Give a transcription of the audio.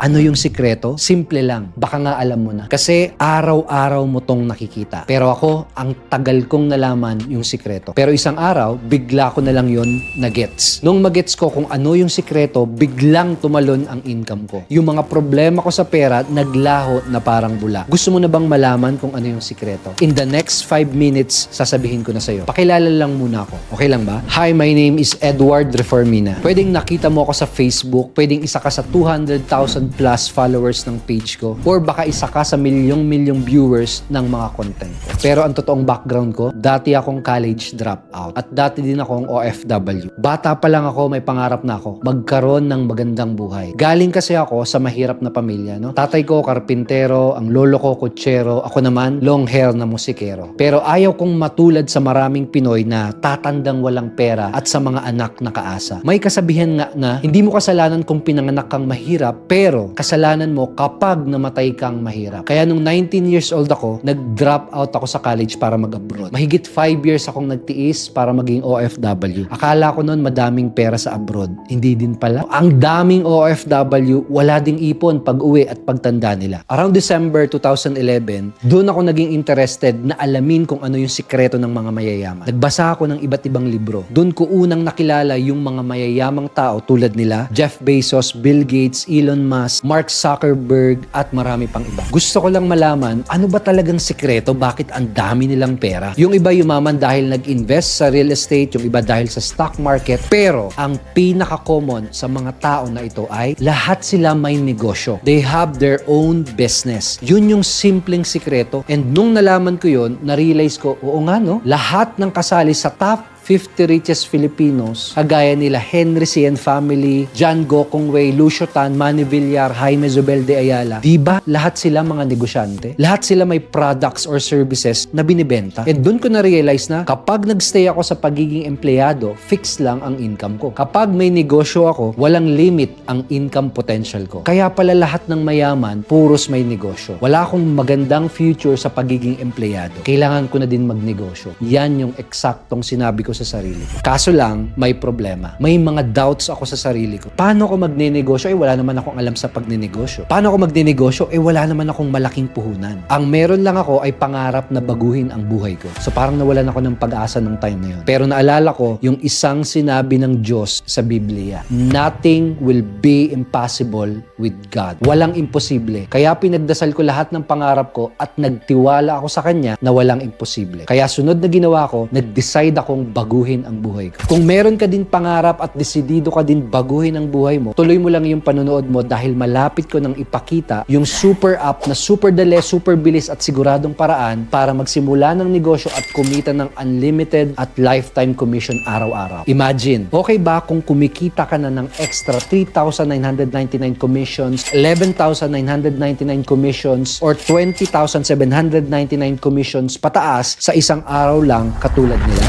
Ano yung sikreto? Simple lang. Baka nga alam mo na. Kasi araw-araw mo tong nakikita. Pero ako, ang tagal kong nalaman yung sikreto. Pero isang araw, bigla ko na lang yun na-gets. Nung mag-gets ko kung ano yung sikreto, biglang tumalon ang income ko. Yung mga problema ko sa pera, naglaho na parang bula. Gusto mo na bang malaman kung ano yung sikreto? In the next 5 minutes, sasabihin ko na sa'yo. Pakilala lang muna ako. Okay lang ba? Hi, my name is Edward Reformina. Pwedeng nakita mo ako sa Facebook, pwedeng isa ka sa 200,000 plus followers ng page ko, or baka isa ka sa milyong-milyong viewers ng mga content ko. Pero ang totoong background ko, dati akong college dropout at dati din akong OFW. Bata pa lang ako, may pangarap na ako magkaroon ng magandang buhay. Galing kasi ako sa mahirap na pamilya, no? Tatay ko karpintero, ang lolo ko kutsero, ako naman long hair na musikero. Pero ayaw kong matulad sa maraming Pinoy na tatandang walang pera at sa mga anak na kaasa. May kasabihan nga na hindi mo kasalanan kung pinanganak kang mahirap, pero kasalanan mo kapag namatay kang mahirap. Kaya nung 19 years old ako, nag-drop out ako sa college para mag-abroad. Mahigit 5 years akong nagtiis para maging OFW. Akala ko noon madaming pera sa abroad. Hindi din pala. Ang daming OFW, wala ding ipon pag-uwi at pagtanda nila. Around December 2011, doon ako naging interested na alamin kung ano yung sikreto ng mga mayayaman. Nagbasa ako ng iba't ibang libro. Doon ko unang nakilala yung mga mayayamang tao tulad nila Jeff Bezos, Bill Gates, Elon Musk, Mark Zuckerberg, at marami pang iba. Gusto ko lang malaman, ano ba talagang sikreto? Bakit ang dami nilang pera? Yung iba yumaman dahil nag-invest sa real estate, yung iba dahil sa stock market. Pero, ang pinaka-common sa mga tao na ito ay lahat sila may negosyo. They have their own business. Yun yung simpleng sikreto. And nung nalaman ko yun, na-realize ko, oo nga no, lahat ng kasali sa top 50 richest Filipinos, kagaya nila Henry C. and Family, John Gokong Wei, Lucio Tan, Manny Villar, Jaime Zubel de Ayala. Diba? Lahat sila mga negosyante. Lahat sila may products or services na binibenta. And doon ko na-realize na kapag nagstay ako sa pagiging empleyado, fix lang ang income ko. Kapag may negosyo ako, walang limit ang income potential ko. Kaya pala lahat ng mayaman, puros may negosyo. Wala akong magandang future sa pagiging empleyado. Kailangan ko na din magnegosyo. Yan yung eksaktong sinabi ko sa sarili ko. Kaso lang, may problema. May mga doubts ako sa sarili ko. Paano ako magnenegosyo? Wala naman akong alam sa pagnenegosyo. Paano ako magnenegosyo? Wala naman akong malaking puhunan. Ang meron lang ako ay pangarap na baguhin ang buhay ko. So parang nawalan ako ng pag-asa ng time na yun. Pero naalala ko yung isang sinabi ng Diyos sa Biblia. Nothing will be impossible with God. Walang imposible. Kaya pinagdasal ko lahat ng pangarap ko at nagtiwala ako sa Kanya na walang imposible. Kaya sunod na ginawa ko, nag-decide akong baguhin ang buhay ko. Kung meron ka din pangarap at desidido ka din baguhin ang buhay mo, tuloy mo lang yung panonood mo dahil malapit ko nang ipakita yung super app na super dali, super bilis at siguradong paraan para magsimula ng negosyo at kumita ng unlimited at lifetime commission araw-araw. Imagine, okay ba kung kumikita ka na ng extra 3,999 commissions, 11,999 commissions, or 20,799 commissions pataas sa isang araw lang katulad nila?